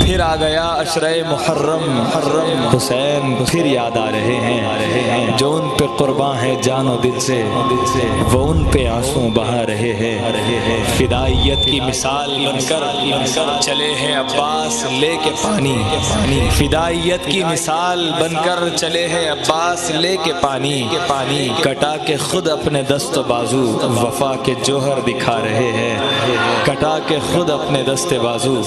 फिर आ गया अशरे मुहर्रम, हुसैन फिर याद आ रहे हैं। जो उन पे कुर्बान है जानो दिल से, वो उन पे आंसू बहा रहे हैं। फिदाइयत की मिसाल बनकर चले हैं अब्बास लेके पानी। फिदाइयत की मिसाल बनकर चले हैं अब्बास लेके पानी। कटा के खुद अपने दस्त बाजू वफा के जोहर दिखा रहे हैं। कटा के खुद अपने दस्ते बाजू